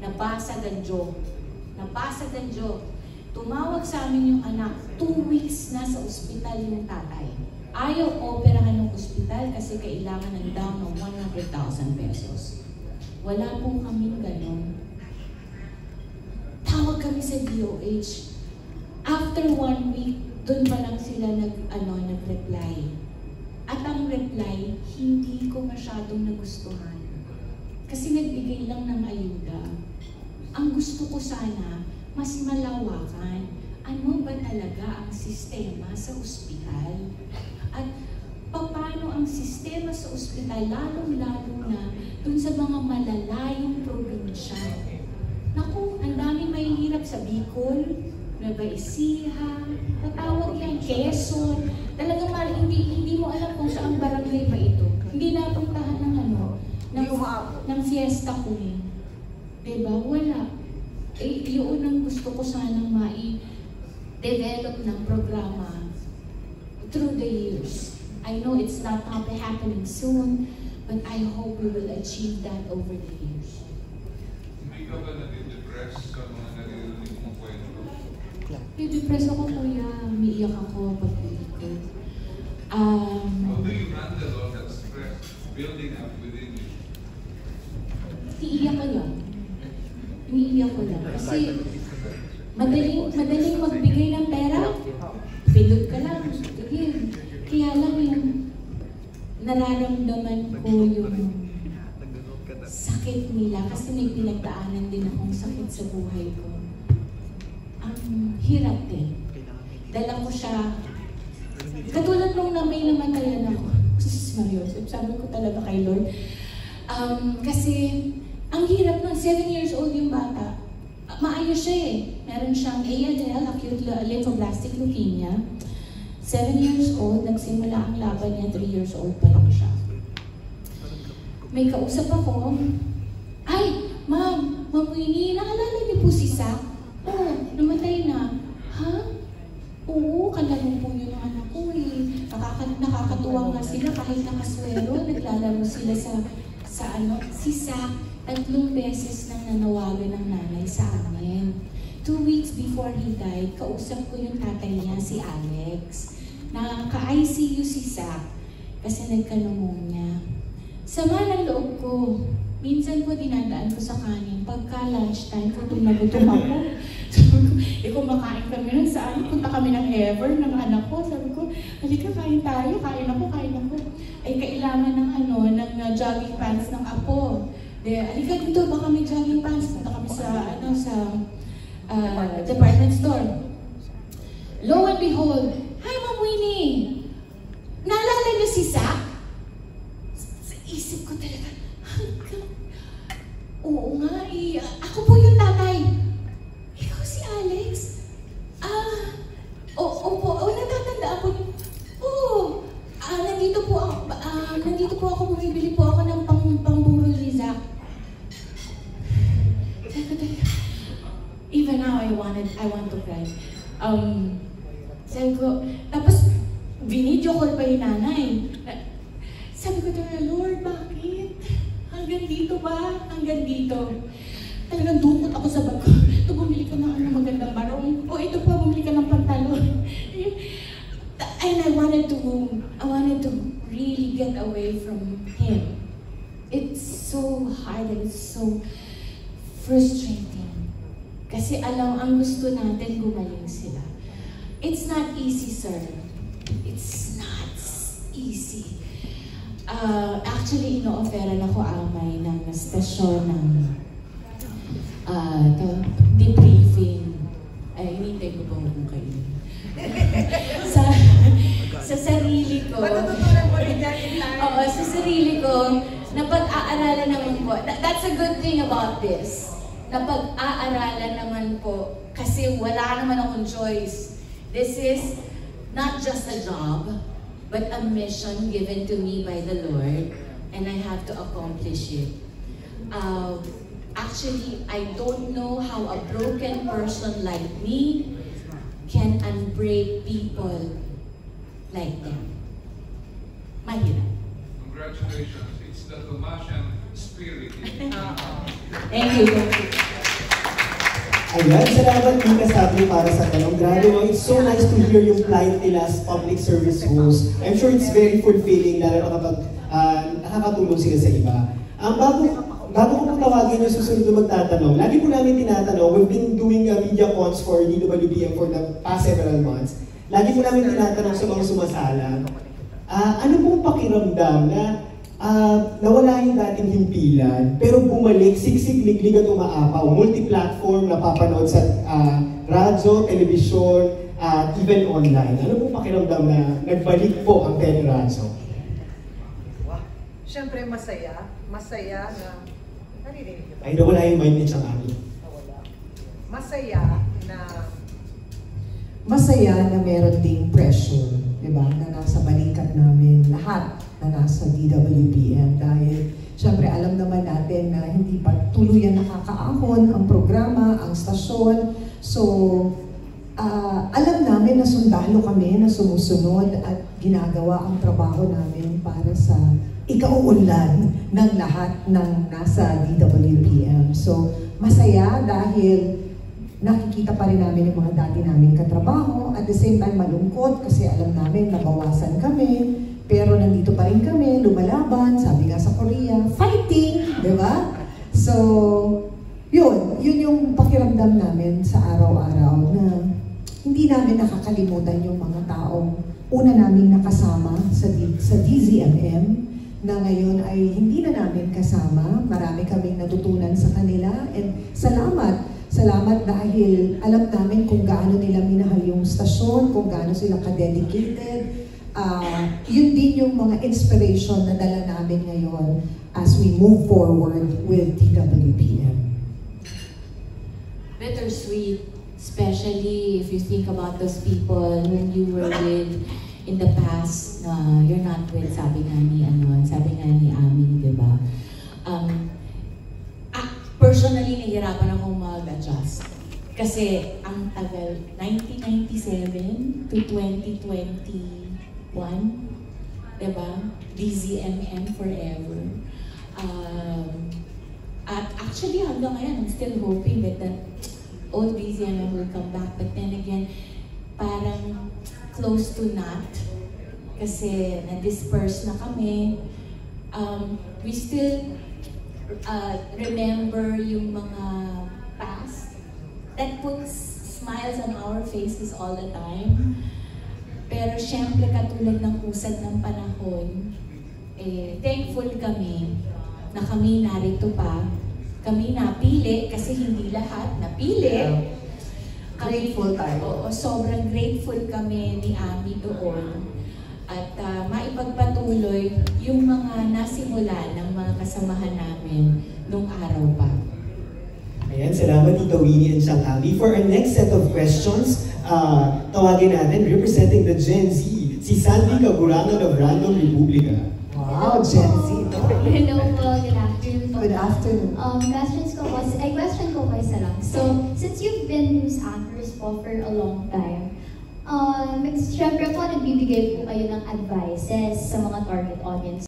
Nabasag ang jaw. Nabasag ang jaw. Tumawag sa amin yung anak, 2 weeks na sa ospital yung tatay. Ayaw operahan ng ospital kasi kailangan ng down ng 100,000 pesos. Wala po kaming ganun. Tawag kami sa DOH. After 1 week, doon pa lang sila nag-reply. At ang reply, hindi ko masyadong nagustuhan. Kasi nagbigay lang ng ayuda. Ang gusto ko sana, mas malawakan. Ano ba talaga ang sistema sa ospital? At paano ang sistema sa ospital, lalong-lalo na dun sa mga malalayong probinsya. Naku, ang daming mahihirap sa Bicol, Nueva Ecija, tatawag yan, Quezon. Talagang hindi mo alam kung saan barangay pa ito. Hindi napuntahan ng fiesta queen. Diba? Wala. Yun ang gusto ko sanang develop ng programa through the years. I know it's not happening soon, but I hope we will achieve that over the years. Hindi ka ba nadidepress sa mga naririnig mong kwento? Nadidepress ako, kuya. Umiiyak ako pag-uwi ko. How do you handle all that stress building up within you? Iiyak ko lang. Umiiyak ko lang. Kasi madaling magbigay ng pera. Pindot ka lang. Sige. Kaya lang yung nararamdaman ko yung sakit nila kasi may pinagdaanan din akong sakit sa buhay ko. Ang hirap din. Dala ko siya. Katulad nung may namatayan ako. Sus Mario, sabi ko talaga kay Lord. Kasi ang hirap nun, 7 years old yung bata. Maayos siya eh. Meron siyang ALL, acute lymphoblastic leukemia. 7 years old, nagsimula ang laban niya, 3 years old pa lang siya. May kausap ako, ay, Ma'am Winnie, naalala niyo po si Zach? Oo, namatay na. Ha? Oo, kalaro po yun ang anak ko eh. Nakakatuwa nga sila kahit nakaswero, naglalaro sila si Zach, 3 beses nang nanawagan ng nanay sa amin. 2 weeks before he died, kausap ko yung tatay niya, si Alex. Naka-ICU si Zach kasi nagka-pneumonia. Sama ng loob ko. Minsan po dinadaan ko sa kanin. Pagka lunchtime, gutom na gutom ako. Sabi ko, kumakain kami nun saan? Punta kami ng Ever, ng anak ko. Sabi ko, halika, kain tayo. Kain ako. Ay, kailangan ng jogging pants ng apo. Halika dito, baka may jogging pants. Punta kami sa department store. Lo and behold, hi Ma'am Winnie! Naalala niyo si Zach? Sa isip ko talaga, oo nga eh, ako po yung tatay. Ikaw si Alex? Natatandaan po niyo. Oo, nandito po ako, bumibili po ako ng pamburol ni Zach. Even now, I want to cry. Sabi ko, tapos video call pa yung nanay. Sabi ko talaga, Lord, bakit? Hanggang dito ba? Hanggang dito. Talagang dukot ako sa bag ko. Ito, bumili ka ng magandang barong. O ito pa, bumili ka ng pantalon. And I wanted to really get away from him. It's so hard and it's so frustrating. Kasi ang gusto natin, gumaling sila. It's not easy, sir. It's not easy. Actually, ino-offeran ako amay ng stasyon ng debriefing. Ay, hinintay ko ba kung kayo? sa sarili ko. Matututunan mo rin dyan. Oo, sa sarili ko, napag-aaralan naman po. That's a good thing about this. Napag-aaralan naman po kasi wala naman akong choice. This is not just a job, but a mission given to me by the Lord, and I have to accomplish it. Actually, I don't know how a broken person like me can unbreak people like them. Mahirap. Congratulations. It's the Tomasian spirit. Thank you. Ayan, salamat Mika Sabri para sa tanong. Grabe mo, it's so nice to hear yung plight nila as public service roles. I'm sure it's very fulfilling, lalo na kapag nakakatulong sila sa iba. Bago ko tawagin yung susunod na magtatanong, lagi po namin tinatanong, we've been doing media cons for DWPM for the past several months. Lagi po namin tinatanong sa mga sumasala, ano pong pakiramdam na nawala yung dating himpilan, pero bumalik, siksik, liglig at umaapaw, multi-platform, napapanood sa radyo, telebisyon, even online. Ano pong pakiramdam na nagbalik po ang teleradyo? Siyempre masaya na, naririnig ko ba? Ay, nawala yung mind ni Chang Ami. Nawala. Masaya na meron ding pressure, di ba? Na nasa balikat namin lahat na nasa DWPM dahil siyempre alam naman natin na hindi pa tuluyan nakakaahon ang programa, ang stasyon. So, alam namin na sundalo kami na sumusunod at ginagawa ang trabaho namin para sa ikauunlad ng lahat ng nasa DWPM. So, masaya dahil nakikita pa rin namin yung mga dati naming katrabaho. At the same time, malungkot kasi alam namin nabawasan kami. Pero nandito pa rin kami, lumalaban, sabi nga sa Korea, fighting, di ba? So, yun yung pakiramdam namin sa araw-araw na hindi namin nakakalimutan yung mga taong una naming nakasama sa DZMM na ngayon ay hindi na namin kasama. Marami kaming natutunan sa kanila and salamat dahil alam namin kung gaano nila minahal yung stasyon, kung gaano sila ka-dedicated. Yun din yung mga inspiration na dala namin ngayon as we move forward with DWPM. Bittersweet, especially if you think about those people whom you were with in the past na you're not with, sabi nga ni Ami, di ba? Personally, nahihirapan akong mag-adjust. Kasi ang tagal, 1997 to 2021, di ba? DZMM forever. At actually, hanggang ngayon, I'm still hoping that old DZMM will come back. But then again, parang close to not. Kasi na-disperse na kami. We still remember yung mga past that puts smiles on our faces all the time. Pero syempre katulad ng usad ng panahon, thankful kami na kami narito pa. Kami napili kasi hindi lahat napili. Grateful tayo. Oo, sobrang grateful kami ni Ami doon. At maipagpatuloy yung mga nasimula ng mga kasamahan namin nung araw pa. Ayan, salamat Tita Winnie and Chang Ami. For our next set of questions, tawagin natin, representing the Gen Z, si Sandy Cagurangan of Random Republica. Wow, Gen Z. Hello po, good afternoon po. Good afternoon. Question ko po isa lang. So, since you've been news anchors po for a long time, syempre po nagbibigay po kayo ng advices sa mga target audience